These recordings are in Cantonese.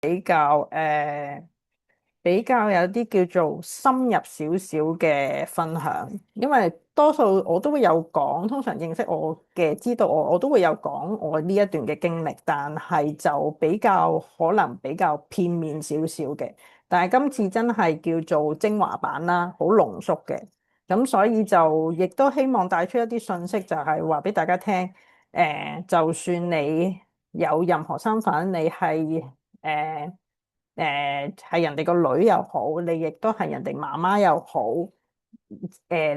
比較比較有啲叫做深入少少嘅分享，因為多數我都會有講，通常認識我嘅知道我都會有講我呢一段嘅經歷，但係就比較可能比較片面少少嘅。但係今次真係叫做精華版啦，好濃縮嘅，咁所以就亦都希望帶出一啲信息，就係話俾大家聽，就算你有任何身份，你係誒係人哋個女又好，你亦都係人哋媽媽又好，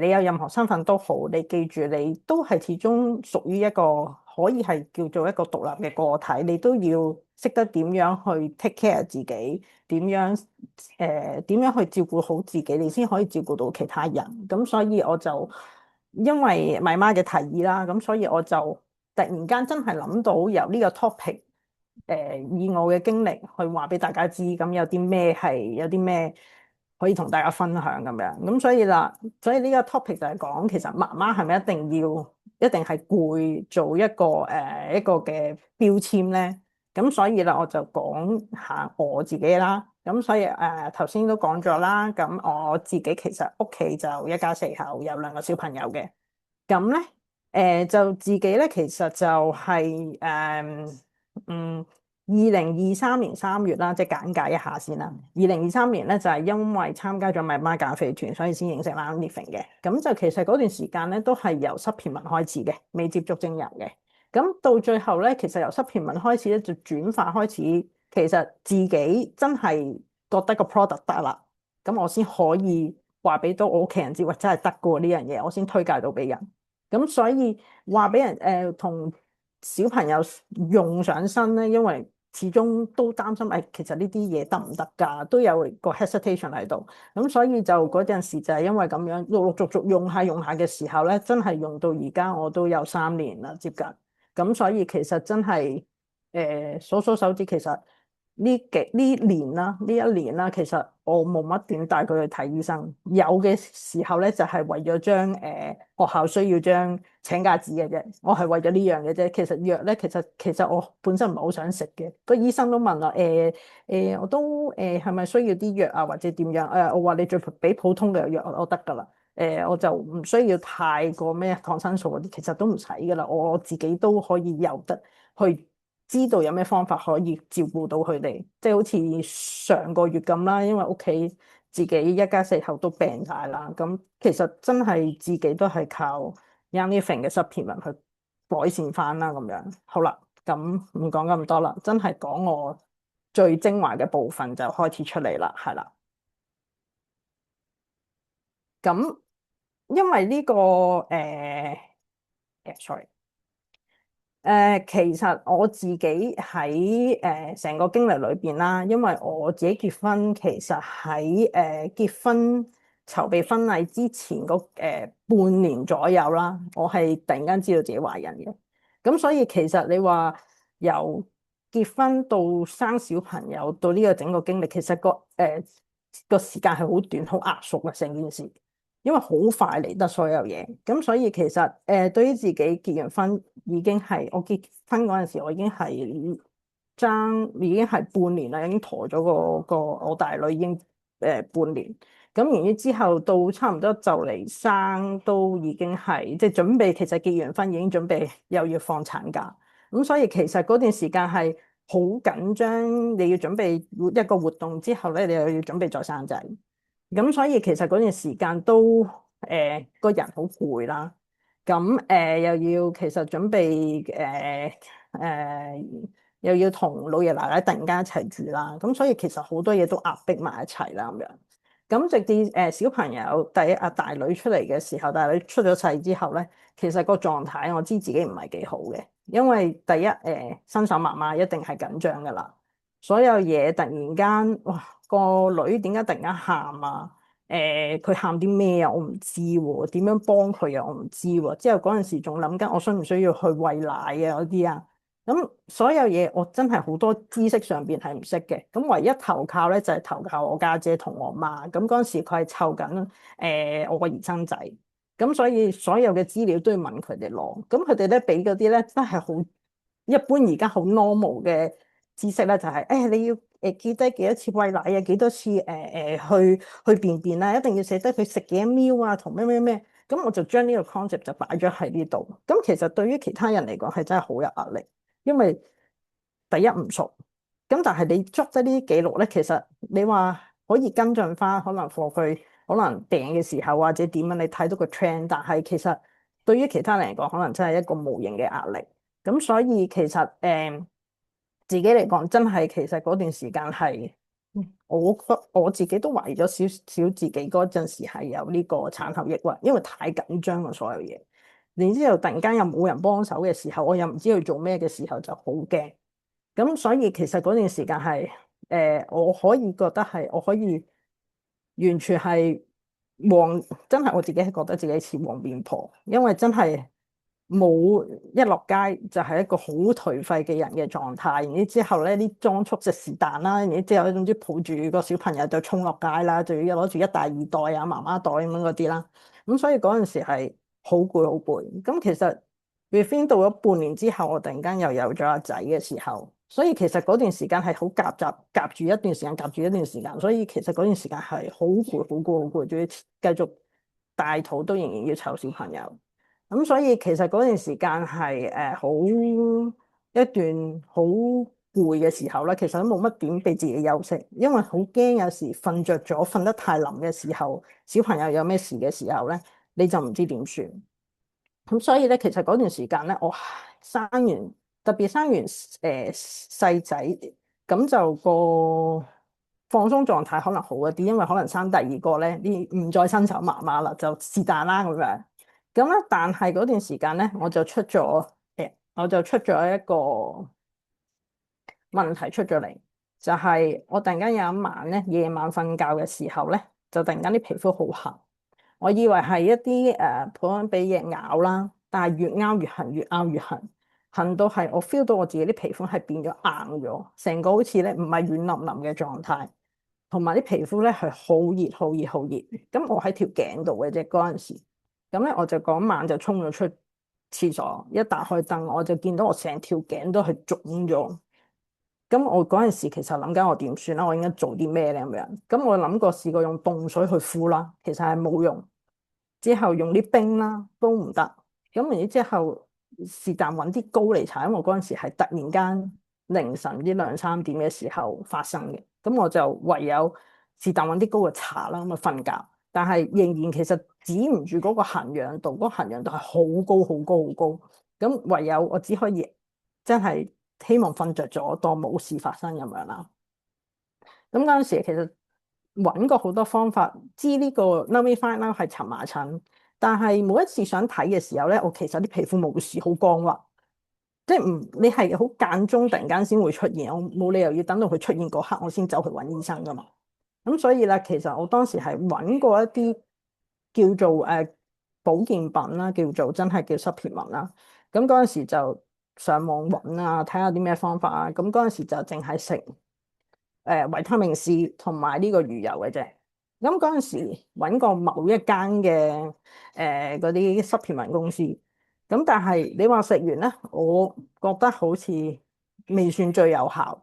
你有任何身份都好，你記住你都係始終屬於一個可以係叫做一個獨立嘅個體，你都要識得點樣去 take care 自己，點樣去照顧好自己，你先可以照顧到其他人。咁所以我就因為米媽嘅提議啦，咁所以我就突然間真係諗到由呢個 topic。以我嘅經歷去話俾大家知，咁有啲咩可以同大家分享咁樣，咁所以啦，所以呢個 topic 就係講，其實媽媽係咪一定係攰做一個嘅標籤咧？咁所以啦，我就講下我自己啦。咁所以頭先都講咗啦，咁我自己其實屋企就一家四口，有兩個小朋友嘅。咁咧，就自己咧，其實就係嗯，2023年3月啦，即係簡介一下先啦。2023年咧就係因為參加咗咪媽減肥團，所以先認識啦 Living 嘅。咁就其實嗰段時間咧都係由濕片紋開始嘅，未接觸精油嘅。咁到最後咧，其實由濕片紋開始咧就轉化開始，其實自己真係覺得個 product 得啦，咁我先可以話俾到我屋企人知，喂，真係得噶呢樣嘢，我先推介到俾人。咁所以話俾人同小朋友用上身咧，因為始終都擔心其實呢啲嘢得唔得㗎，都有個 hesitation 喺度。咁所以就嗰陣時就係因為咁樣陸陸續續用下嘅時候咧，真係用到而家我都有3年啦，接近。咁所以其實真係數數手指，其實呢年啦，呢一年啦，其實我冇乜點帶佢去睇醫生。有嘅時候咧，就係為咗學校需要張請假紙嘅啫。我係為咗呢樣嘅啫。其實藥咧，其實我本身唔係好想食嘅。個醫生都問我我都係咪需要啲藥啊，或者點樣？我話你最俾普通嘅藥我得㗎啦。我就唔需要太過咩抗生素嗰啲，其實都唔使㗎啦。我自己都可以有得去。知道有咩方法可以照顧到佢哋，即係好似上個月咁啦，因為屋企自己一家四口都病晒啦，咁其實真係自己都係靠 Young Living 嘅 supplement 去改善翻啦，咁樣。好啦，咁唔講咁多啦，真係講我最精華嘅部分就開始出嚟啦，係啦。咁因為呢個sorry。其實我自己喺成個經歷裏邊啦，因為我自己結婚，其實喺結婚籌備婚禮之前半年左右啦，我係突然間知道自己懷孕嘅。咁所以其實你話由結婚到生小朋友到呢個整個經歷，其實個時間係好短，好壓縮嘅成件事。因為好快嚟得所有嘢，咁所以其實對於自己結完婚已經係我結婚嗰陣時，我已經係半年啦，已經陀咗我大女已經半年，咁然之後到差唔多就嚟生都已經係即係準備，其實結完婚已經準備又要放產假，咁所以其實嗰段時間係好緊張，你要準備一個活動之後咧，你又要準備再生仔。咁所以其實嗰段時間都個人好攰啦，咁又要其實準備又要同老爺奶奶突然間一齊住啦，咁所以其實好多嘢都壓迫埋一齊啦咁樣。咁直至小朋友大女出嚟嘅時候，大女出咗世之後咧，其實個狀態我知自己唔係幾好嘅，因為第一新手媽媽一定係緊張噶啦。所有嘢突然間，哇！個女點解突然間喊啊？佢喊啲咩啊？我唔知喎。點樣幫佢啊？我唔知喎。之後嗰陣時仲諗緊，我需唔需要去餵奶啊？嗰啲啊，咁所有嘢我真係好多知識上邊係唔識嘅。咁唯一投靠咧就係投靠我家姐同我媽。咁嗰陣時佢係湊緊我個兒生仔，咁所以所有嘅資料都要問佢哋攞。咁佢哋咧俾嗰啲咧真係好一般，而家好 normal 嘅知識咧就係、你要記低幾多次餵奶啊，幾多次去便便啊，一定要寫低佢食幾多 meal 啊，同咩咩咩。咁我就將呢個 concept 就擺咗喺呢度。咁其實對於其他人嚟講係真係好有壓力，因為第一唔熟。咁但係你捉得呢啲記錄咧，其實你話可以跟進翻，可能貨佢可能訂嘅時候或者點樣，你睇到個 trend，但係其實對於其他人嚟講，可能真係一個無形嘅壓力。咁所以其實自己嚟講，真係其實嗰段時間係，我自己都懷疑咗少少自己嗰陣時係有呢個產後抑鬱，因為太緊張啦所有嘢。然之後突然間又冇人幫手嘅時候，我又唔知去做咩嘅時候，就好驚。咁所以其實嗰段時間係，我可以覺得係，我可以完全係黃，真係我自己係覺得自己似黃面婆，因為真係冇一落街就係一個好頹廢嘅人嘅狀態。然之後咧，啲裝束就是但啦，然之後總之抱住個小朋友就衝落街啦，仲要攞住一大二袋啊媽媽袋咁樣嗰啲啦。咁所以嗰陣時係好攰好攰。咁其實 within 到咗半年之後，我突然間又有咗阿仔嘅時候。所以其實嗰段時間係好夾住一段時間，夾住一段時間，所以其實嗰段時間係好攰、好攰、好攰，仲要繼續大肚都仍然要湊小朋友。咁所以其實嗰段時間係好一段好攰嘅時候啦。其實都冇乜點俾自己休息，因為好驚有時瞓着咗、瞓得太冧嘅時候，小朋友有咩事嘅時候咧，你就唔知點算。咁所以咧，其實嗰段時間咧，我生完特別生完細仔，咁就個放鬆狀態可能好一啲，因為可能生第二個咧，你唔再新手媽媽啦，就是但啦咁樣。咁咧，但係嗰段時間咧，我就出咗一個問題出咗嚟，就係我突然間有一晚咧，夜晚瞓覺嘅時候咧，就突然間啲皮膚好痕。我以為係一啲普通俾嘢咬啦，但係越拗越痕，越拗越痕，痕到係我 feel 到我自己啲皮膚係變咗硬咗，成個好似咧唔係軟腍腍嘅狀態，同埋啲皮膚咧係好熱、好熱、好熱。咁我喺條頸度嘅啫嗰陣時，咁咧我就嗰晚就衝咗出廁所，一打開燈我就見到我成條頸都係腫咗。咁我嗰陣時其實諗緊我點算啦，我應該做啲咩咧咁樣？咁我諗過試過用凍水去敷啦，其實係冇用。之後用啲冰啦都唔得，咁然之後是但揾啲膏嚟搽，因為我嗰陣時係突然間凌晨啲兩三點嘅時候發生嘅，咁我就唯有是但揾啲膏去搽啦，咁啊瞓覺，但係仍然其實止唔住嗰個痕癢度，嗰個痕癢度係好高好高好高，咁唯有我只可以真係希望瞓着咗，當冇事發生咁樣啦。咁嗰陣時其實揾過好多方法，知呢個 Nummy Fine 啦係蕁麻疹，但係每一次想睇嘅時候咧，我其實啲皮膚冇事，好光滑，即係唔你係好間中突然間先會出現，我冇理由要等到佢出現嗰刻我先走去揾醫生噶嘛。咁所以咧，其實我當時係揾過一啲叫做保健品啦，叫做真係叫 supplement 啦。咁嗰陣時就上網揾啊，睇下啲咩方法啊。咁嗰陣時就淨係食維他命 C 同埋呢個魚油嘅啫。咁嗰陣時揾過某一間嘅嗰啲 supplement 公司，咁但係你話食完咧，我覺得好似未算最有效，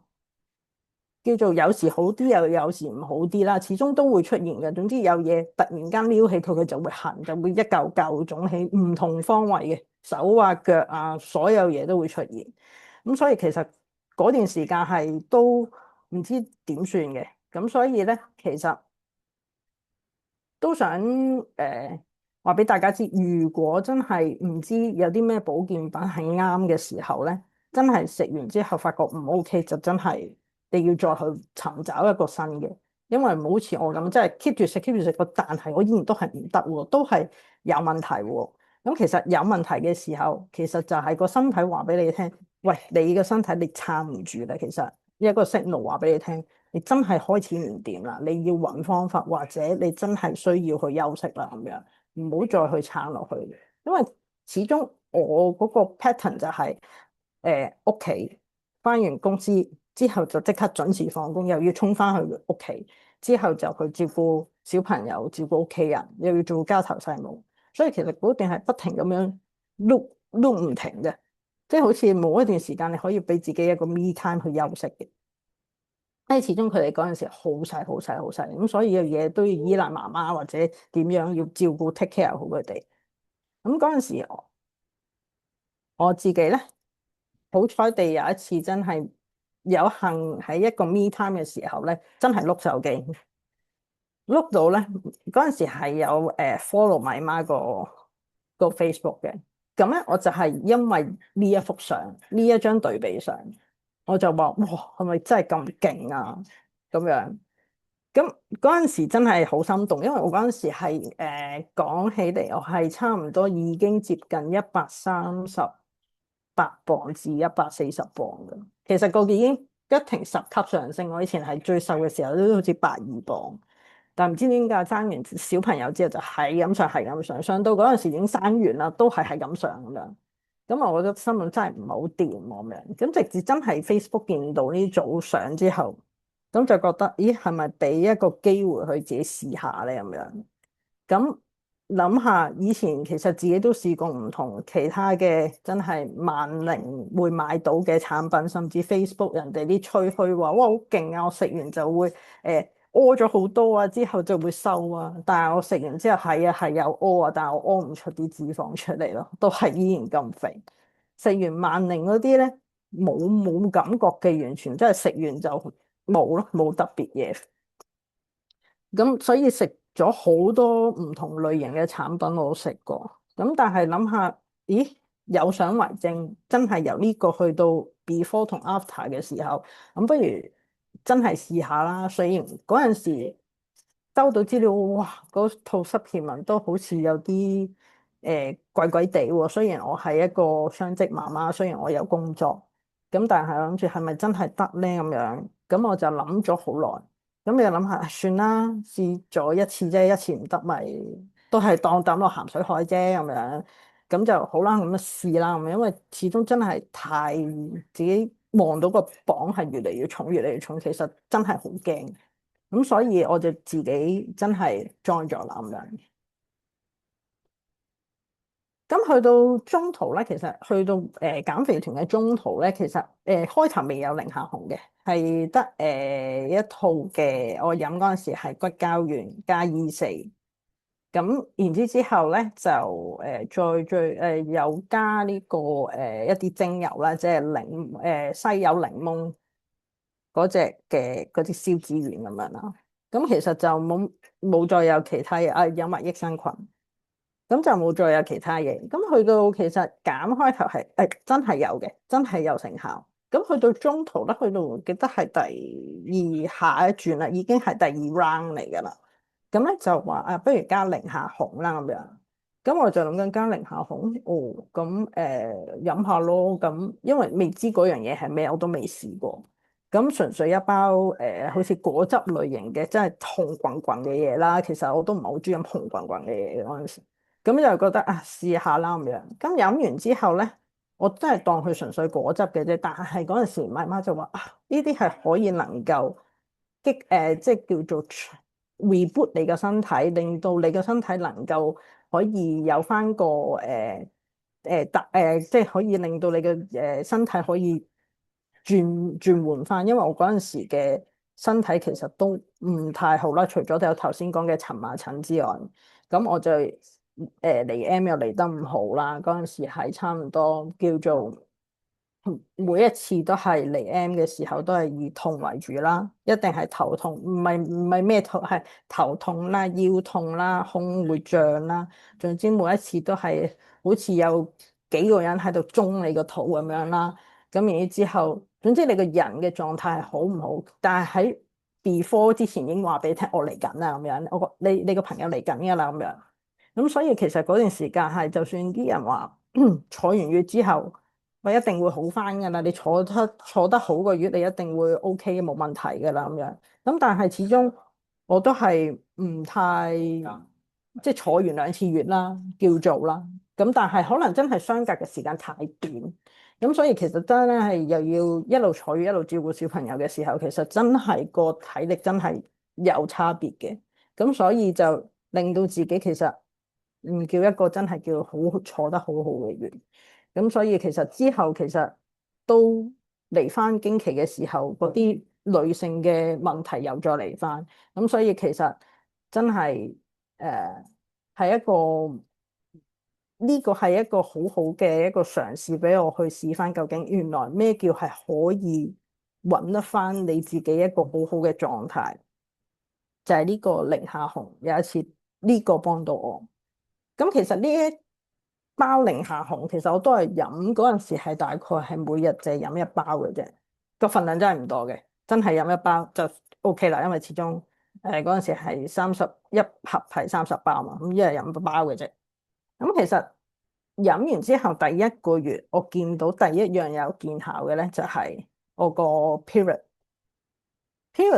叫做有時好啲又有時唔好啲啦，始終都會出現嘅。總之有嘢突然間撩起佢，佢就會痕，就會一嚿嚿腫起唔同方位嘅手啊腳啊，所有嘢都會出現。咁所以其實嗰段時間係都唔知點算嘅。咁所以咧，其實都想話俾大家知，如果真係唔知有啲咩保健品係啱嘅時候咧，真係食完之後發覺唔 OK，就真係你要再去尋找一個新嘅，因為唔好似我咁，即係 keep 住食個，但係我依然都係唔得喎，都係有問題喎。咁其實有問題嘅時候，其實就係個身體話俾你聽，喂，你個身體你撐唔住啦。其實一個 signal 話俾你聽。你真係開始唔掂啦，你要揾方法，或者你真係需要去休息啦，咁樣唔好再去撐落去。因為始終我嗰個 pattern 就係屋企翻完公司之後就即刻準時放工，又要衝翻去屋企，之後就去照顧小朋友、照顧屋企人，又要做家頭細務，所以其實嗰段係不停咁樣碌唔停嘅，即係好似冇一段時間你可以俾自己一個 me time 去休息嘅。因為始終佢哋嗰陣時好細好細好細，咁所以嘅嘢都要依賴媽媽或者點樣要照顧 take care 好佢哋。咁嗰陣時我自己咧，好彩地有一次真係有幸喺一個 me time 嘅時候咧，真係碌手機碌到咧，嗰陣時係有follow 埋媽個 Facebook 嘅。咁咧我就係因為呢一幅相，呢一張對比相，我就話哇，係咪真係咁勁啊？咁樣。咁嗰陣時真係好心動，因為我嗰陣時係講起嚟，我係差唔多已經接近138磅至140磅嘅。其實個已經一停十級上升。我以前係最瘦嘅時候都好似82磅，但唔知點解生完小朋友之後就係咁上，係咁上，上到嗰陣時已經生完啦，都係咁上咁樣。咁我覺得心諗真係唔係好掂咁樣。咁直至真係 Facebook 見到呢組相之後，咁就覺得，咦，係咪俾一個機會去自己試下咧？咁樣，咁諗下以前其實自己都試過唔同其他嘅真係萬寧會買到嘅產品，甚至 Facebook 人哋啲吹噓話，哇，好勁啊！我食完就會屙咗好多啊，之後就會瘦啊。但係我食完之後係啊係有屙啊，但係我屙唔出啲脂肪出嚟咯，都係依然咁肥。食完萬寧嗰啲咧，冇感覺嘅，完全即係食完就冇咯，冇特別嘢。咁所以食咗好多唔同類型嘅產品我都食過。咁但係諗下，咦，有相為證，真係由呢個去到 before 同 after 嘅時候，咁不如真係試下啦。雖然嗰陣時收到資料，哇，嗰套 supplement 都好似有啲貴貴地喎。雖然我係一個雙職媽媽，雖然我有工作，咁但係諗住係咪真係得咧咁樣？咁我就諗咗好耐。咁你又諗下，算啦，試咗一次啫，一次唔得咪都係當抌落鹹水海啫咁樣。咁就好啦，咁樣試啦咁樣，因為始終真係太自己望到個磅係越嚟越重，越嚟越重，其實真係好驚。咁所以我就自己真係 join 咗啦咁樣。咁去到中途咧，其實去到減肥團嘅中途咧，其實開頭未有零下紅嘅，係得一套嘅。我飲嗰陣時係骨膠原加 E4，咁然之後咧就再有加呢、個一啲精油啦，即係西柚檸檬嗰隻嘅嗰啲消脂丸咁樣啦。咁其實就冇再有其他嘢啊，有埋益生菌。咁就冇再有其他嘢。咁去到其實減開頭係真係有嘅，真係有成效。咁去到中途咧，去到記得係第二下一轉啦，已經係第二 round 嚟㗎啦。咁咧就話啊，不如加零下紅啦咁樣。咁我就諗緊加零下紅，哦，咁飲下咯。咁因為未知嗰樣嘢係咩，我都未試過。咁純粹一包好似果汁類型嘅，真係紅滾滾嘅嘢啦。其實我都唔係好中意飲紅滾滾嘅嘢嗰陣時。咁就覺得啊，試下啦咁樣。咁飲完之後咧，我真係當佢純粹果汁嘅啫。但係嗰陣時，媽媽就話啊，呢啲係可以能夠即係叫做 reboot 你個身體，令到你個身體能夠可以有翻個即係可以令到你嘅身體可以轉換翻。因為我嗰陣時嘅身體其實都唔太好啦，除咗有頭先講嘅蕁麻疹之外，咁我就嚟 M 又嚟得唔好啦。嗰陣時係差唔多叫做每一次都係嚟 M 嘅時候都係以痛為主啦，一定係頭痛，唔係咩痛，係頭痛啦、腰痛啦、胸會脹啦，總之每一次都係好似有幾個人喺度中你個肚咁樣啦。咁然之後，總之你個人嘅狀態係好唔好？但係喺 before 之前已經話俾你聽，我嚟緊啦咁樣，你個朋友嚟緊㗎啦咁樣。咁所以其實嗰段時間係，就算啲人話坐完月之後，我一定會好翻噶啦。你坐得好個月，你一定會 OK 冇問題噶啦咁樣。咁但係始終我都係唔太即係坐完2次月啦，叫做啦。咁但係可能真係相隔嘅時間太短，咁所以其實真係又要一路坐月一路照顧小朋友嘅時候，其實真係個體力真係有差別嘅。咁所以就令到自己其實唔叫一個真係叫好坐得好好嘅月。咁所以其實之後其實都嚟翻經期嘅時候，嗰啲女性嘅問題又再嚟翻。咁所以其實真係誒係一個呢個係一個好好嘅一個嘗試，俾我去試翻究竟原來咩叫係可以揾得翻你自己一個好好嘅狀態。就係呢個寧夏紅有一次呢個幫到我。咁其實呢一包寧夏紅，其實我都係飲嗰陣時係大概係每日就係飲一包嘅啫，個份量真係唔多嘅，真係飲一包就 OK 啦。因為始終嗰陣時係31盒係30包嘛，咁一日飲一包嘅啫。咁其實飲完之後第一個月，我見到第一樣有見效嘅咧，就係我個 period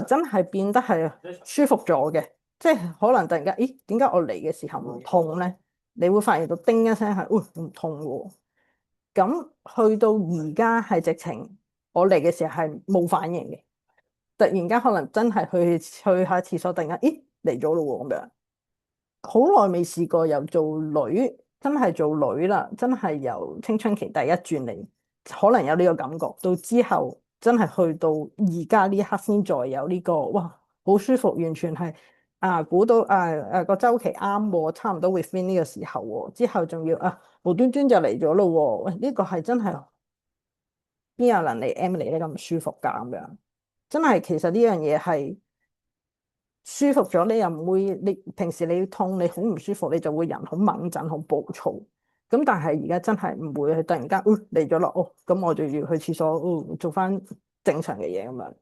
真係變得係舒服咗嘅。即係可能突然間，咦？點解我嚟嘅時候唔痛咧？你會發現到叮一聲係，唔痛喎。咁去到而家係直情，我嚟嘅時候係冇反應嘅。突然間可能真係去下廁所，突然間，咦？嚟咗咯喎咁樣。好耐未試過，由做女真係做女啦，真係由青春期第一轉嚟，可能有呢個感覺，到之後真係去到而家呢一刻先再有呢個，哇，好舒服，完全係估到個週期啱喎，差唔多 within 呢個時候喎，之後仲要無端端就嚟咗咯喎，喂，呢個係真係邊有能力 M 嚟咧咁舒服㗎咁樣，真係其實呢樣嘢係。舒服咗，你又唔會，你平時你痛，你好唔舒服，你就會人好猛震、好暴躁。咁但係而家真係唔會，佢突然間，嚟咗咯，咁我就要去廁所，做翻正常嘅嘢咁樣。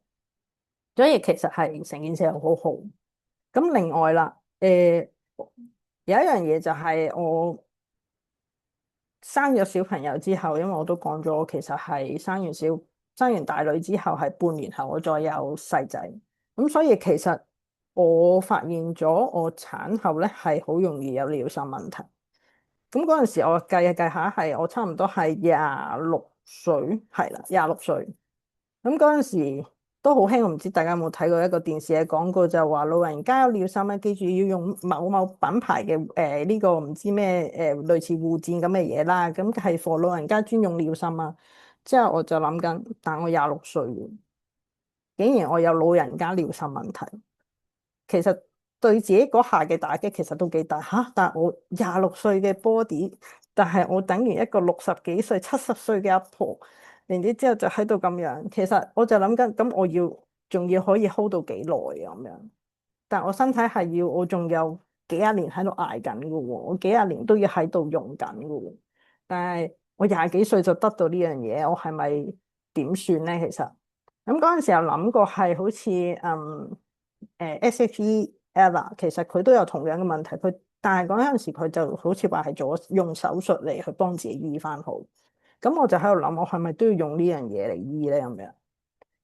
所以其實係成件事係好好。咁另外啦，有一樣嘢就係我生咗小朋友之後，因為我都講咗，其實係生完大女之後，係半年後我再有細仔。咁所以其實我發現咗我產後咧係好容易有尿腎問題。咁嗰陣時我計下計下係我差唔多係26歲，係啦，26歲。咁嗰陣時都好興，我唔知大家有冇睇過一個電視嘅廣告，就話老人家有尿腎咧，記住要用某某品牌嘅呢個唔知咩類似護墊咁嘅嘢啦。咁係 for 老人家專用尿腎啊。之後我就諗緊，但我26歲喎，竟然我有老人家尿腎問題。其實對自己嗰下嘅打擊其實都幾大吓，但係我26歲嘅 body，但係我等於一個60幾歲、70歲嘅阿婆，然之後就喺度咁樣。其實我就諗緊，咁我仲要可以 hold 到幾耐啊？咁樣，但係我身體係要，我仲有幾廿年喺度捱緊㗎喎，我幾廿年都要喺度用緊㗎喎。但係我廿幾歲就得到呢樣嘢，我係咪點算咧？其實咁嗰陣時候諗過係好似SHE Ella，其實佢都有同樣嘅問題，但係嗰陣時佢就好似話係用手術嚟去幫自己醫翻好。咁我就喺度諗，我係咪都要用呢樣嘢嚟醫咧？咁樣，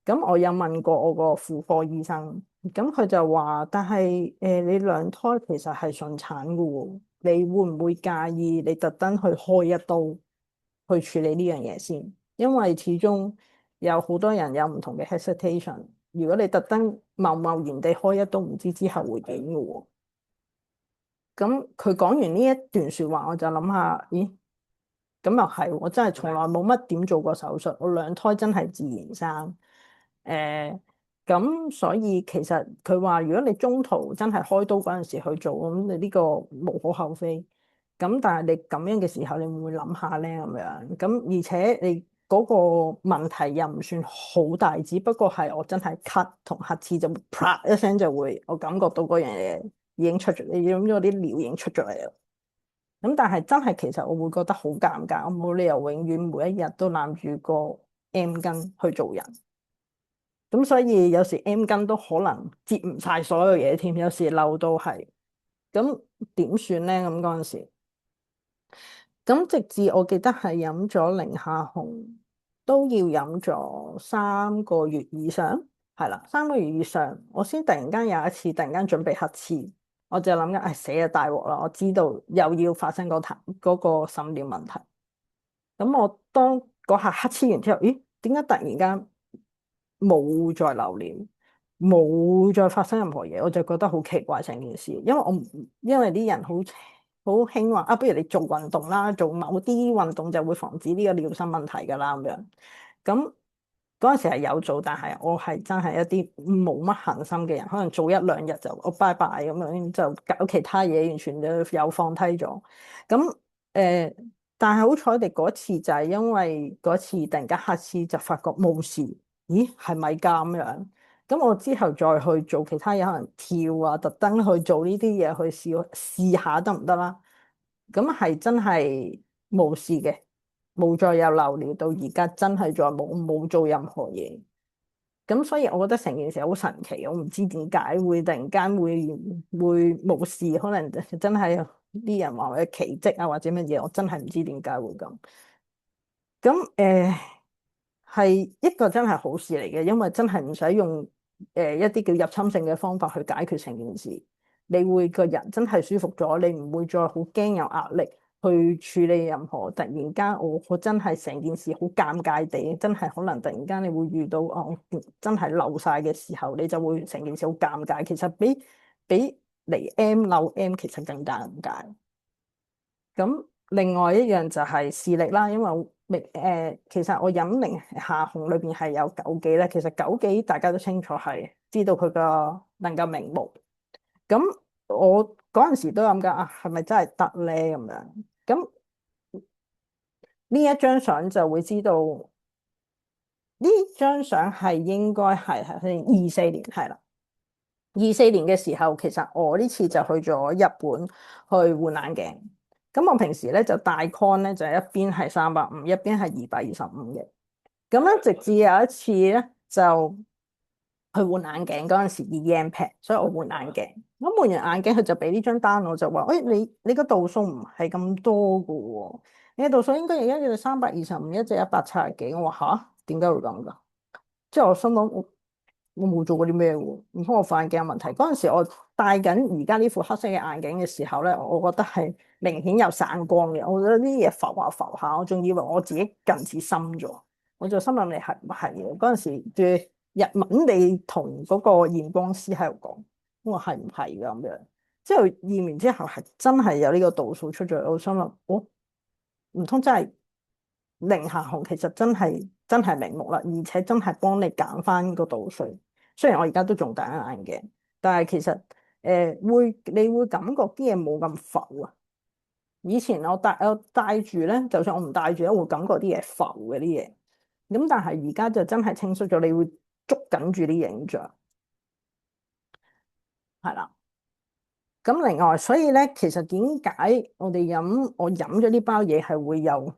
咁我有問過我個婦科醫生，咁佢就話，但係你兩胎其實係順產噶喎，你會唔會介意你特登去開一刀去處理呢樣嘢先？因為始終有好多人有唔同嘅 hesitation。如果你特登貿然地開一刀，唔知之後會點嘅喎。咁佢講完呢一段説話，我就諗下，咦？咁又係，我真係從來冇乜點做過手術，我兩胎真係自然生。咁所以其實佢話，如果你中途真係開刀嗰陣時去做，咁你呢個無可厚非。咁但係你咁樣嘅時候，你會唔會諗下咧？咁樣咁，而且你嗰個問題又唔算好大，只不過係我真係咳同黑刺就啪一聲就會，我感覺到嗰樣嘢已經出咗，你飲咗啲尿已經出咗嚟啦。咁但係真係其實我會覺得好尷尬，我冇理由永遠每一日都攬住個 M 巾去做人。咁所以有時 M 巾都可能接唔晒所有嘢添，有時漏到係。咁點算咧？咁嗰陣時，咁直至我記得係飲咗寧夏紅，都要飲咗3個月以上，係啦，3個月以上，我先突然間有一次突然間準備黑刺，我就諗緊，死啊大鑊啦！我知道又要發生嗰個腎尿問題。咁我當嗰下黑刺完之後，咦？點解突然間冇再流尿，冇再發生任何嘢？我就覺得好奇怪成件事，因為啲人好興話不如你做運動啦，做某啲運動就會防止呢個尿腎問題噶啦咁樣。咁嗰陣時係有做，但係我係真係一啲冇乜恒心嘅人，可能做一兩日就我拜拜咁樣，就搞其他嘢，完全就又放低咗。咁誒、呃但係好彩地嗰次就係因為嗰次突然間黑絲就發覺冇事，咦係咪㗎咁樣？咁我之後再去做其他嘢，可能跳啊，特登去做呢啲嘢去試下得唔得啦？咁係真係冇事嘅，冇再有流料，到而家真係再冇做任何嘢。咁所以我覺得成件事好神奇，我唔知點解會突然間會冇事，可能真係啲人話嘅奇蹟啊，或者乜嘢，我真係唔知點解會咁。咁係一個真係好事嚟嘅，因為真係唔使用一啲叫入侵性嘅方法去解決成件事，你會個人真係舒服咗，你唔會再好驚有壓力去處理任何突然間我真係成件事好尷尬地，真係可能突然間你會遇到我真係漏晒嘅時候，你就會成件事好尷尬。其實比嚟 M 漏 M 其實更加尷尬。咁另外一樣就係視力啦，因為其實我飲寧夏紅裏邊係有枸杞咧，其實枸杞大家都清楚係知道佢個能夠明目。咁我嗰陣時都諗緊啊，係咪真係得咧咁樣？咁呢一張相就會知道，呢張相係應該係24年係啦。24年嘅時候，其實我呢次就去咗日本去換眼鏡。咁我平時咧就戴 con 咧就係一邊係350，一邊係225嘅。咁咧直至有一次咧就去換眼鏡嗰陣時已 yen pad，所以我換眼鏡。咁換完眼鏡，佢就俾呢張單我就話：，喂，你個度數唔係咁多噶喎，你嘅度數應該而家要325，一隻170幾。我話吓，點解會咁噶？即係我心諗我冇做過啲咩喎，唔通我副眼鏡有問題？嗰陣時我戴緊而家呢副黑色嘅眼鏡嘅時候咧，我覺得係明顯有散光嘅。我覺得啲嘢浮下浮下，我仲以為我自己近視深咗，我就心諗你係唔係嘅？嗰陣時嘅日文地同嗰個驗光師喺度講，我話係唔係㗎咁樣？之後驗完之後係真係有呢個度數出咗嚟，我心諗我唔通真係？零下紅其實真係明目啦，而且真係幫你減翻個度數。雖然我而家都仲戴緊眼鏡，但係其實你會感覺啲嘢冇咁浮啊。以前我戴住咧，就算我唔戴住咧，我會感覺啲嘢浮嘅啲嘢。咁但係而家就真係清晰咗，你會捉緊住啲影像，係啦。咁另外，所以咧，其實點解我飲咗呢包嘢係會有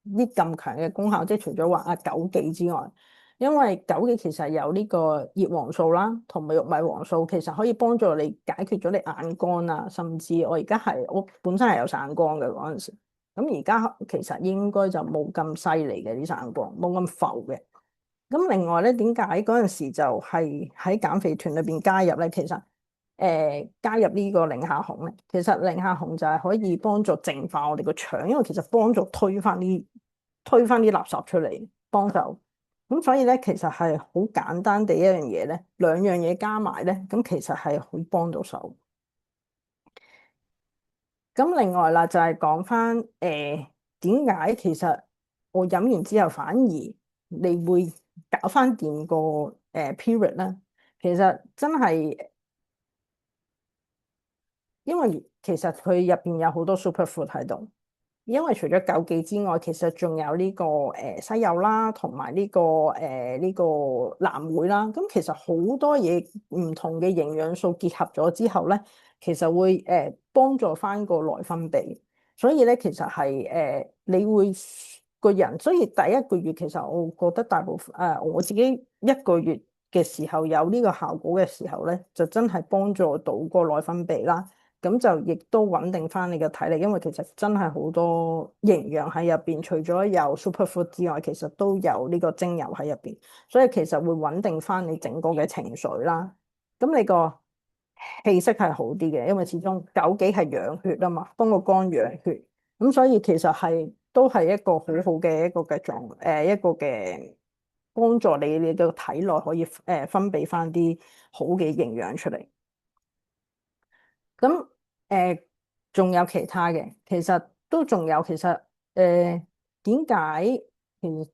啲咁強嘅功效？即係除咗話枸杞之外，因為枸杞其實有呢個葉黃素啦，同埋玉米黃素，其實可以幫助你解決咗你眼乾啊，甚至我本身係有散光嘅嗰陣時，咁而家其實應該就冇咁犀利嘅啲散光，冇咁浮嘅。咁另外咧，點解嗰陣時就係喺減肥團裏邊加入咧？其實加入呢個寧夏紅咧，其實寧夏紅就係可以幫助淨化我哋個腸，因為其實幫助推翻啲垃圾出嚟幫手。咁所以咧，其實係好簡單地一樣嘢咧，兩樣嘢加埋咧，咁其實係可以幫到手。咁另外啦，就係講翻點解其實我飲完之後反而你會搞翻掂個period 咧？其實真係因為其實佢入邊有好多 superfood 喺度。因為除咗枸杞之外，其實仲有呢個西柚啦，同埋呢個藍莓啦。咁其實好多嘢唔同嘅營養素結合咗之後咧，其實會幫助翻個內分泌。所以咧，其實係你會個人，所以第一個月其實我覺得大部分我自己一個月嘅時候有呢個效果嘅時候咧，就真係幫助到個內分泌啦。咁就亦都穩定翻你嘅體力，因為其實真係好多營養喺入邊，除咗有 superfood 之外，其實都有呢個精油喺入邊，所以其實會穩定翻你整個嘅情緒啦。咁你個氣色係好啲嘅，因為始終枸杞係養血啊嘛，幫個肝養血，咁所以其實都係一個好好嘅一個嘅幫助你嘅體內可以分泌翻啲好嘅營養出嚟。咁仲有其他嘅，其實都仲有，其實點解其實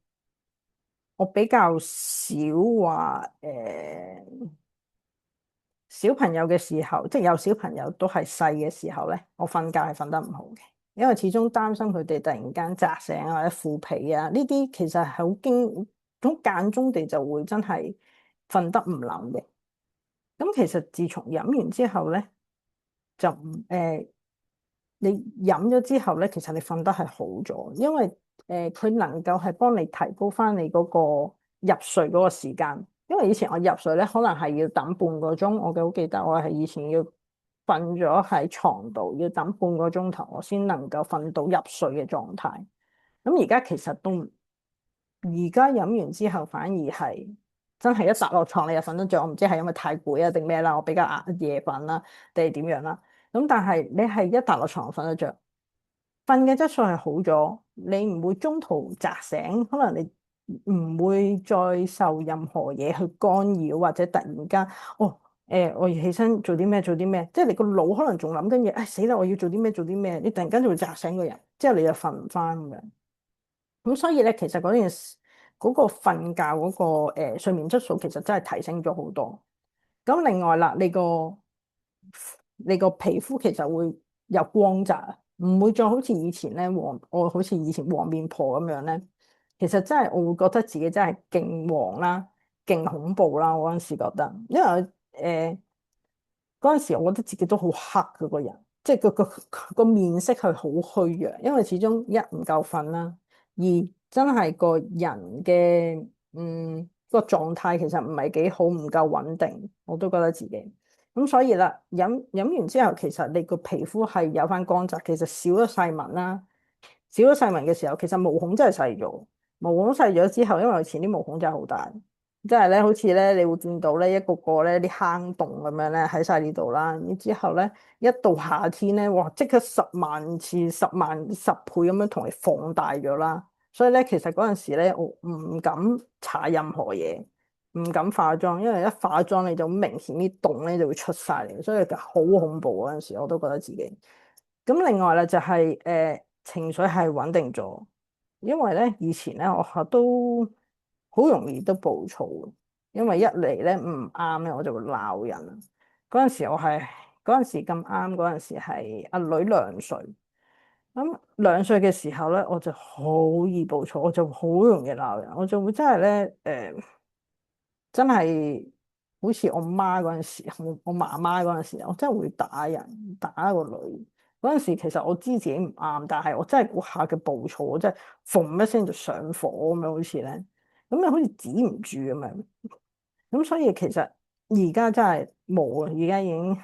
我比較少話小朋友嘅時候，即係有小朋友都係細嘅時候咧，我瞓覺係瞓得唔好嘅，因為始終擔心佢哋突然間扎醒啊或者腐皮啊，呢啲其實係好間中地就會真係瞓得唔冧嘅。咁其實自從飲完之後咧，就唔你飲咗之後咧，其實你瞓得係好咗，因為佢能夠係幫你提高翻你嗰個入睡嗰個時間。因為以前我入睡咧，可能係要等半個鐘，我好記得我係以前要瞓咗喺床度，要等半個鐘頭，我先能夠瞓到入睡嘅狀態。咁而家其實都唔，而家飲完之後反而係真係一踏落床你就瞓得着。我唔知係因為太攰啊定咩啦，我比較夜瞓啦，定係點樣啦。咁但係你係一踏落床瞓得着，瞓嘅質素係好咗，你唔會中途扎醒，可能你唔會再受任何嘢去干擾，或者突然間哦我要起身做啲咩做啲咩，即係你個腦可能仲諗緊嘢，唉死啦，我要做啲咩做啲咩，你突然間就會扎醒個人，之後你就瞓唔翻咁樣。咁所以咧，其實嗰件事嗰個瞓覺嗰個睡眠質素其實真係提升咗好多。咁另外啦，你個皮膚其實會有光澤，唔會再好似以前咧我好似以前黃面婆咁樣咧。其實真係我會覺得自己真係勁黃啦，勁恐怖啦。我嗰陣時覺得，因為嗰陣時我覺得自己都好黑嗰個人，即係個面色係好虛弱，因為始終一唔夠瞓啦，二真係個人嘅個狀態其實唔係幾好，唔夠穩定，我都覺得自己。咁所以啦，飲完之後，其實你個皮膚係有翻光澤，其實少咗細紋啦。少咗細紋嘅時候，其實毛孔真係細咗。毛孔細咗之後，因為我以前啲毛孔真係好大，即係咧好似咧你會見到咧一個個咧啲坑洞咁樣咧喺晒呢度啦。然之後咧一到夏天咧，哇！即刻10萬次、10萬10倍咁樣同你放大咗啦。所以咧，其實嗰陣時咧，我唔敢搽任何嘢。唔敢化妝，因為一化妝你就明顯啲洞咧就會出晒嚟，所以就好恐怖嗰陣時，我都覺得自己。咁另外咧就係情緒係穩定咗，因為咧以前咧我都好容易都暴躁，因為一嚟咧唔啱咧我就會鬧人。嗰陣時我係嗰陣時咁啱嗰陣時係阿女2歲，咁2歲嘅時候咧我就好易暴躁，我就好容易鬧人，我就會真係咧真係好似我媽嗰陣時，我媽媽嗰陣時，我真係會打人，打個女。嗰陣時其實我知自己唔啱，但係我真係嗰下嘅暴躁，我真係嘣一聲就上火咁樣，好似咧，咁又好似止唔住咁樣。咁所以其實而家真係冇啊，而家已經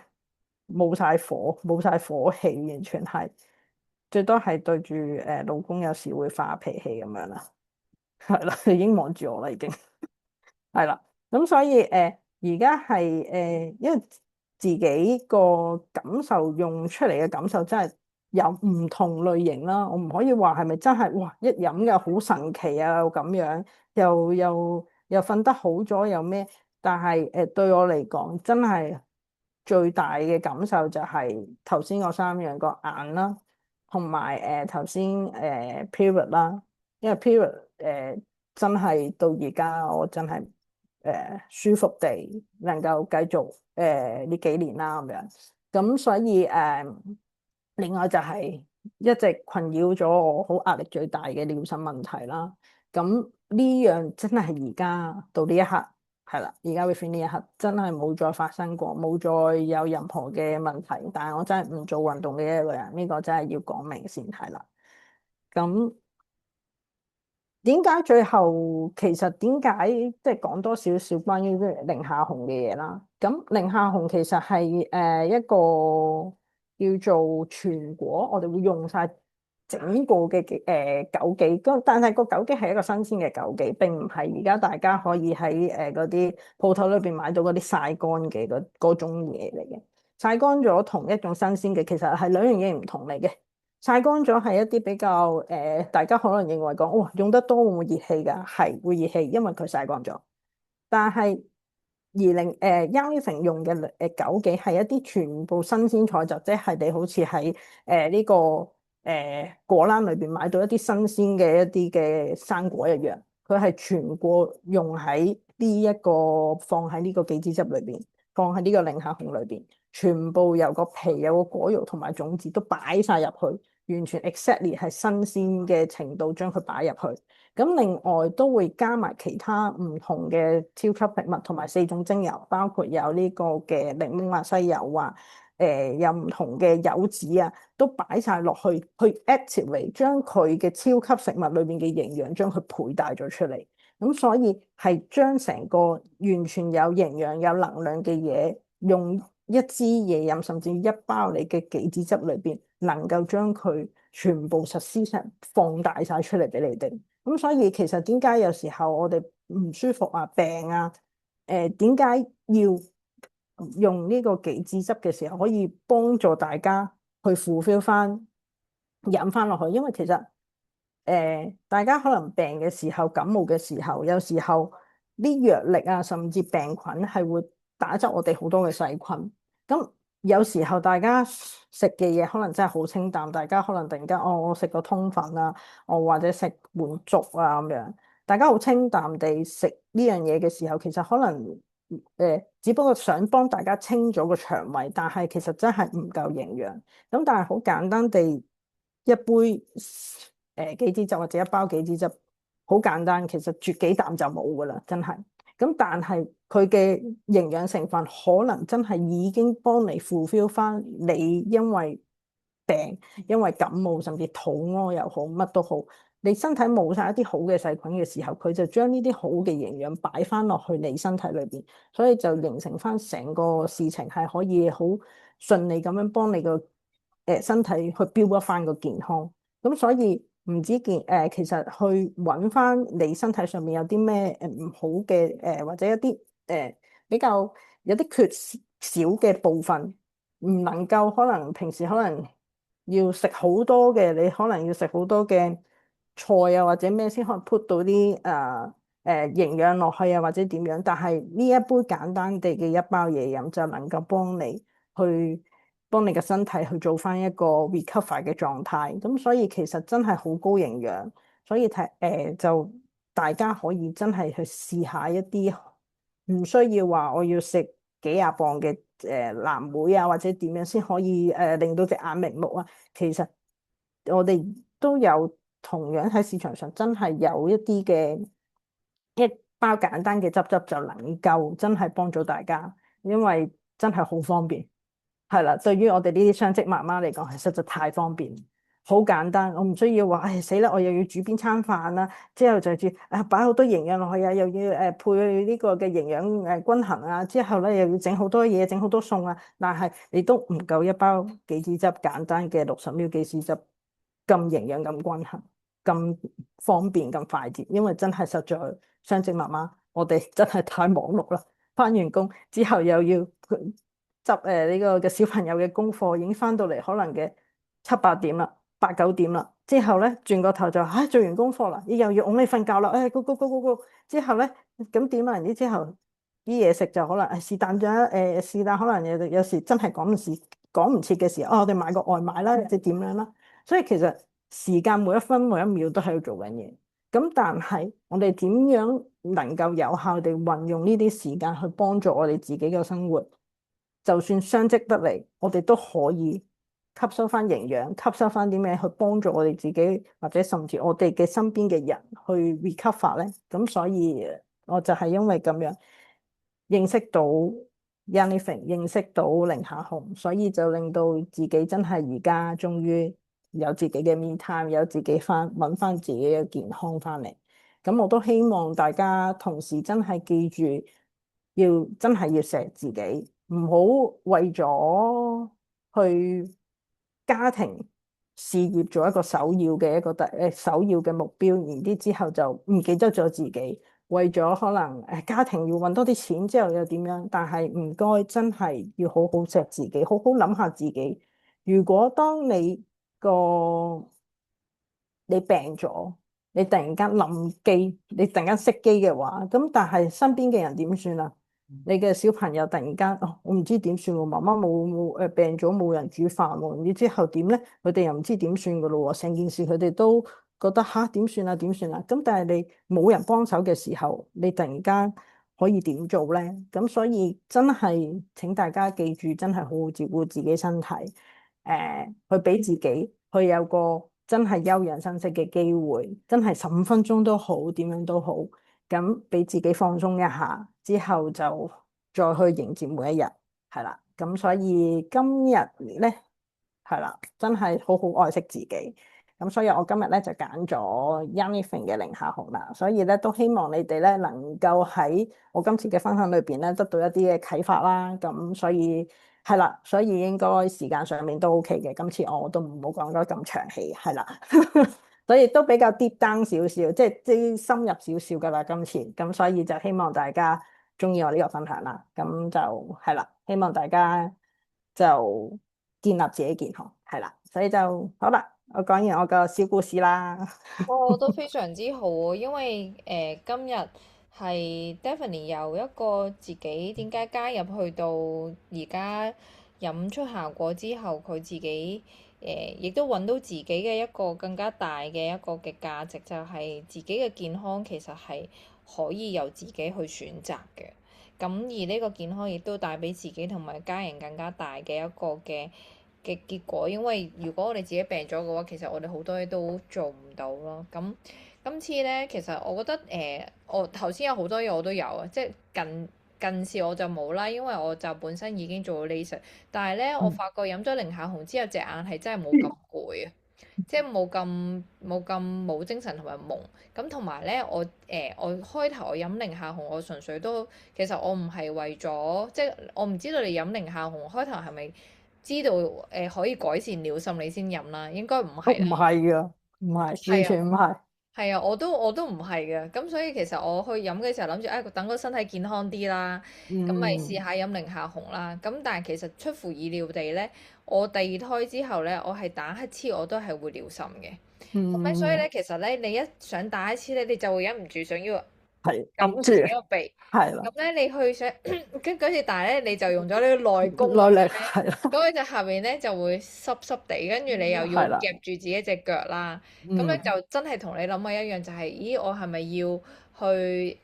冇晒火，冇晒火氣，完全係最多係對住老公有時會發脾氣咁樣啦，係啦，已經望住我啦，已經。係啦，咁所以而家係因為自己個感受用出嚟嘅感受真係有唔同類型啦。我唔可以話係咪真係哇一飲嘅好神奇啊咁樣，又瞓得好咗又咩？但係對我嚟講，真係最大嘅感受就係頭先嗰3樣個眼啦，同埋頭先period 啦，因為 period 真係到而家我真係舒服地能夠繼續呢幾年啦咁樣，咁所以另外就係一直困擾咗我好壓力最大嘅尿腎問題啦。咁呢樣真係而家到呢一刻係啦，而家 within 呢一刻真係冇再發生過，冇再有任何嘅問題。但係我真係唔做運動嘅一個人，呢個真係要講明先係啦。咁點解最後其實點解即係講多少少關於寧夏紅嘅嘢啦？咁寧夏紅其實係一個叫做全果，我哋會用晒整個嘅枸杞，但係個枸杞係一個新鮮嘅枸杞，並唔係而家大家可以喺嗰啲鋪頭裏邊買到嗰啲曬乾嘅嗰種嘢嚟嘅。曬乾咗同一種新鮮嘅，其實係兩樣嘢唔同嚟嘅。曬乾咗係一啲比較大家可能認為講，哇，用得多會唔會熱氣㗎？係會熱氣，因為佢曬乾咗。但係Yamifing 用嘅枸杞係一啲全部新鮮採集，即係你好似喺呢個果欄裏邊買到一啲新鮮嘅一啲嘅生果一樣。佢係全過用喺呢一個放喺呢個杞子汁裏邊，放喺呢個寧夏紅裏邊，全部由個皮有個果肉同埋種子都擺晒入去，完全 exactly 係新鮮嘅程度將佢擺入去。咁另外都會加埋其他唔同嘅超級食物同埋4種精油，包括有呢個嘅檸檬啊、西柚啊。有唔同嘅柚子啊，都擺晒落去，去 activate 將佢嘅超級食物裏邊嘅營養將佢倍大咗出嚟。咁所以係將成個完全有營養、有能量嘅嘢，用一支嘢飲，甚至一包你嘅杞子汁裏邊，能夠將佢全部實施成放大晒出嚟俾你哋。咁所以其實點解有時候我哋唔舒服啊、病啊，點解要用呢個杞子汁嘅時候，可以幫助大家去 fulfill 翻飲翻落去，因為其實大家可能病嘅時候、感冒嘅時候，有時候啲藥力啊，甚至病菌係會打走我哋好多嘅細菌。咁有時候大家食嘅嘢可能真係好清淡，大家可能突然間哦，我食個通粉啊，我或者食碗粥啊咁樣，大家好清淡地食呢樣嘢嘅時候，其實可能只不過想幫大家清咗個腸胃，但係其實真係唔夠營養。咁但係好簡單地一杯杞子汁或者一包杞子汁，好簡單，其實啜幾啖就冇噶啦，真係。咁但係佢嘅營養成分可能真係已經幫你 fulfill 翻你因為病、因為感冒甚至肚屙又好，乜都好，你身體冇晒一啲好嘅細菌嘅時候，佢就將呢啲好嘅營養擺翻落去你身體裏邊，所以就形成翻成個事情係可以好順利咁樣幫你個身體去 build 翻個健康。咁所以唔知其實去揾翻你身體上面有啲咩唔好嘅或者一啲比較有啲缺少嘅部分，唔能夠可能平時可能要食好多嘅，你可能要食好多嘅菜啊或者咩先可以 put 到啲營養落去啊或者點樣，但係呢一杯簡單地嘅一包嘢飲就能夠幫你嘅身體去做翻一個 recover 嘅狀態，咁所以其實真係好高營養，所以就大家可以真係去試下一啲，唔需要話我要食幾廿磅嘅藍莓啊，或者點樣先可以令到隻眼明目啊。其實我哋都有同樣喺市場上真係有一啲嘅一包簡單嘅汁汁就能夠真係幫助大家，因為真係好方便。係啦，對於我哋呢啲雙職媽媽嚟講，係實在太方便，好簡單。我唔需要話，唉死啦，我又要煮邊餐飯啦，之後就煮擺好多營養落去啊，又要配呢個嘅營養均衡啊，之後咧又要整好多嘢，整好多餸啊，但係你都唔夠一包杞子汁簡單嘅60ml杞子汁咁營養、咁均衡、咁方便、咁快捷，因為真係實在雙職媽媽，我哋真係太忙碌啦。翻完工之後又要執呢個嘅小朋友嘅功課，已經翻到嚟可能嘅7、8點啦，8、9點啦。之後咧轉個頭就做完功課啦，又要哄你瞓覺啦。go。之後咧咁點啊？然之後啲嘢食就可能是但咗是但可能有時真係趕唔切嘅時候，我哋買個外賣啦，或者點樣啦。所以其實時間每一分每一秒都喺度做緊嘢。咁但係我哋點樣能夠有效地運用呢啲時間去幫助我哋自己嘅生活？就算雙職得嚟，我哋都可以吸收翻營養，吸收翻啲咩去幫助我哋自己，或者甚至我哋嘅身邊嘅人去 recover 咧。咁所以我就係因為咁樣認識到 Yanni， 認識到寧夏紅，所以就令到自己真係而家終於有自己嘅 me time，有自己揾翻自己嘅健康翻嚟。咁我都希望大家同時真係記住，真係要錫自己。唔好為咗去家庭事業做一個首要嘅目標，然之後就唔記得咗自己，為咗可能家庭要搵多啲錢之後又點樣？但係唔該，真係要好好錫自己，好好諗下自己。如果當你病咗，你突然間冧機，你突然間熄機嘅話，咁但係身邊嘅人點算啊？你嘅小朋友突然間我唔知點算喎，媽媽冇病咗，冇人煮飯喎，然之後點咧？佢哋又唔知點算噶咯喎，成件事佢哋都覺得吓點算啊點算啊，咁但係你冇人幫手嘅時候，你突然間可以點做咧？咁所以真係請大家記住，真係好好照顧自己身體，去俾自己去有個真係休養生息嘅機會，真係15分鐘都好，點樣都好，咁俾自己放鬆一下，之後就再去迎接每一日，係啦。咁所以今日咧，係啦，真係好好愛惜自己。咁所以我今日咧就揀咗 Yanifeng 嘅零下紅啦，所以咧都希望你哋咧能夠喺我今次嘅分享裏邊咧得到一啲嘅啟發啦。咁所以係啦，所以應該時間上面都 OK 嘅。今次我都唔好講得咁長氣，係啦，所以都比較 deep down 少少，即係深入少少噶啦。今次咁所以就希望大家中意我呢個分享啦。咁就係啦，希望大家就建立自己健康，係啦，所以就好啦。我講完我個小故事啦。哦，都非常之好喎，因為今日係 Daphne 由一個自己點解加入去到而家飲出效果之後，佢自己亦都揾到自己嘅一個更加大嘅一個嘅價值，就係自己嘅健康其實係可以由自己去選擇嘅。咁而呢個健康亦都帶俾自己同埋家人更加大嘅一個嘅結果，因為如果我哋自己病咗嘅話，其實我哋好多嘢都做唔到咯。咁今次咧，其實我覺得我頭先有好多嘢我都有啊，即係近視我就冇啦，因為我就本身已經做咗 laser。但係咧，我嗯發覺飲咗零下紅之後，隻眼係真係冇咁攰啊，即係冇咁冇精神同埋朦。咁同埋咧，我開頭我飲零下紅，我純粹都其實我唔係為咗，即係我唔知道你飲零下紅開頭係咪知道可以改善尿滲你先飲啦，應該唔係啦。都唔係噶，唔係，完係啊，全唔係。係啊，我都唔係嘅，咁所以其實我去飲嘅時候諗住，等個身體健康啲啦，咁咪試嗯下飲零下紅啦。咁但係其實出乎意料地咧，我第二胎之後咧，我係打乞嗤我都係會尿滲嘅。咁咧，所以嗯，咧，其實咧，你一想打乞嗤咧，你就會忍唔住想要係揞揞住，住自己個鼻。係啦，咁咧，你去想跟嗰次，但係咧，你就用咗呢個內功裏耐力面咧，係啦，嗰隻下面咧就會濕濕地，跟住你又要係啦，夾住自己隻腳啦。咁咧嗯，就真係同你諗嘅一樣，就係、咦，我係咪要去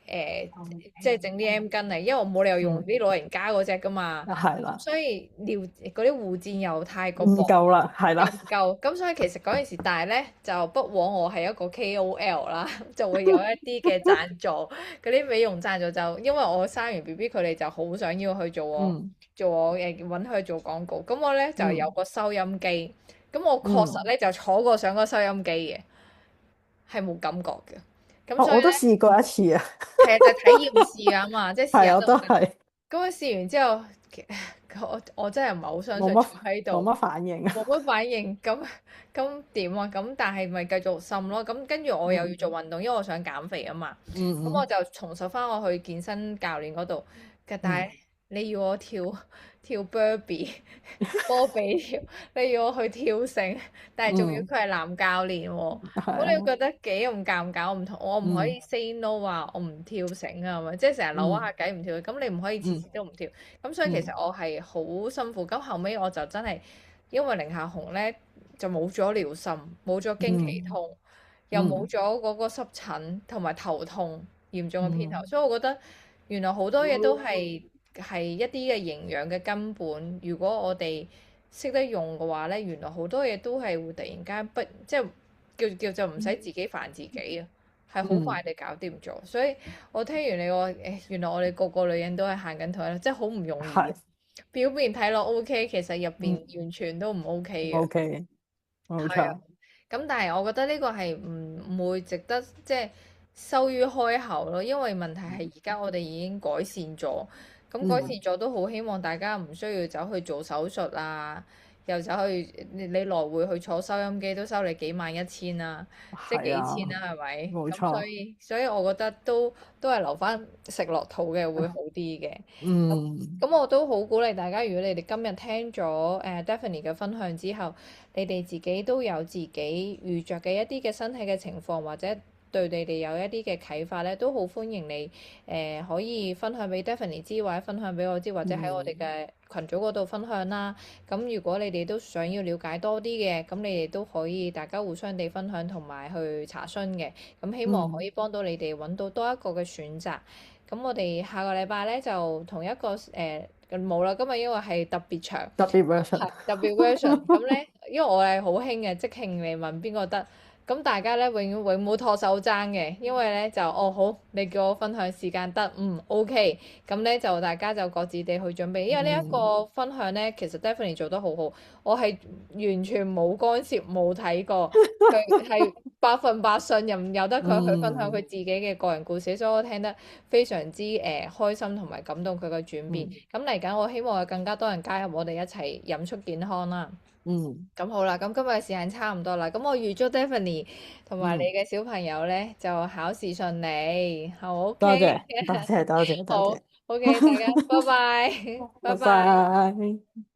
即係整啲 M 巾嚟？因為我冇理由用嗯，啲老人家嗰只噶嘛。咁係啦，所以尿嗰啲護墊又太過唔薄。夠啦，係啦，又唔夠，咁所以其實嗰陣時，但係咧就不枉我係一個 KOL 啦，就會有一啲嘅贊助，嗰啲美容贊助就因為我生完 BB，佢哋就好想要去嗯做我揾佢做廣告，咁我咧就有嗯個收音機，咁我確實嗯，咧就坐過上個收音機嘅，係冇感覺嘅，咁所以咧我都試過一次啊，係啊，就體驗試啊嘛，即係試係，我下得唔得，都係咁佢試完之後，我真係唔係好相信冇乜坐喺度。冇乜反應啊，冇乜反應，咁點啊？咁但係咪繼續滲咯？咁跟住我又要嗯做運動，因為我想減肥啊嘛。咁我嗯就重拾翻我去健身教練嗰度嘅，但係嗯你要我跳 burpee 波比跳，你要我去跳繩，但係仲要嗯，佢係男教練喎。係啊，咁你覺得幾咁尷尬？我唔可以 嗯 say no 話我唔跳繩啊，係咪？即係成日扭下嗯計唔跳，咁你唔可以次嗯次都唔跳。咁所以其實嗯我係好辛苦。咁後尾我就真係因為零下紅咧，就冇咗尿滲，冇咗經期嗯痛，又冇嗯咗嗰個濕疹同埋頭痛嚴重嘅偏頭。嗯所以我覺得原來好多嘢都係一啲嘅營養嘅根本。如果我哋識得用嘅話咧，原來好多嘢都係會突然間即係叫做唔使自己煩自己啊，係好快嗯，地搞掂咗。所以我聽完你話原來我哋個個女人都係行緊同一，即係好唔容易。係，表面睇落 OK，其實入邊嗯完全都唔 OK 嘅。，OK，冇係啊，錯，咁但係我覺得呢個係唔會值得即係羞於開口咯，因為問題係而家我哋已經改善咗，咁改善嗯，咗都好希望大家唔需要走去做手術啊，又走去你來回去坐收音機都收你幾萬1千啦，即係係啊，幾千啦，係咪？咁所冇錯，以所以我覺得都係留翻食落肚嘅會好啲嘅。嗯咁我都好鼓勵大家，如果你哋今日聽咗Daphne 嘅分享之後，你哋自己都有自己遇着嘅一啲嘅身體嘅情況，或者對你哋有一啲嘅啟發咧，都好歡迎你可以分享俾 Daphne 知，或者分享俾我知，或者喺我哋嗯嘅群組嗰度分享啦。咁如果你哋都想要了解多啲嘅，咁你哋都可以大家互相地分享同埋去查詢嘅。咁希望可以嗯，幫到你哋揾到多一個嘅選擇。咁我哋下個禮拜咧就同一個冇啦，今日因為係特別長，特別 version。係特別 version。咁咧，因為我係好興嘅，即興你問邊個得，咁大家咧永冇拖手踭嘅，因為咧就哦好，你叫我分享時間得，OK，咁咧就大家就各自地去準備，因為呢一嗯個分享咧，其實 Daphne 做得好好，我係完全冇干涉冇睇過，佢係100%信任，由得佢去分享佢嗯自己嘅個人故事，所以我聽得非常之開心同埋感動佢嘅轉變。嗯咁嚟緊我希望有更加多人加入我哋一齊飲出健康啦。嗯咁好啦，咁今日嘅時間差唔多啦，咁我預祝 Daphne 同埋你嗯，嘅小朋友咧就考試順利，好 多 OK，謝多謝多謝多好 謝，OK，大家拜拜，拜拜拜。拜。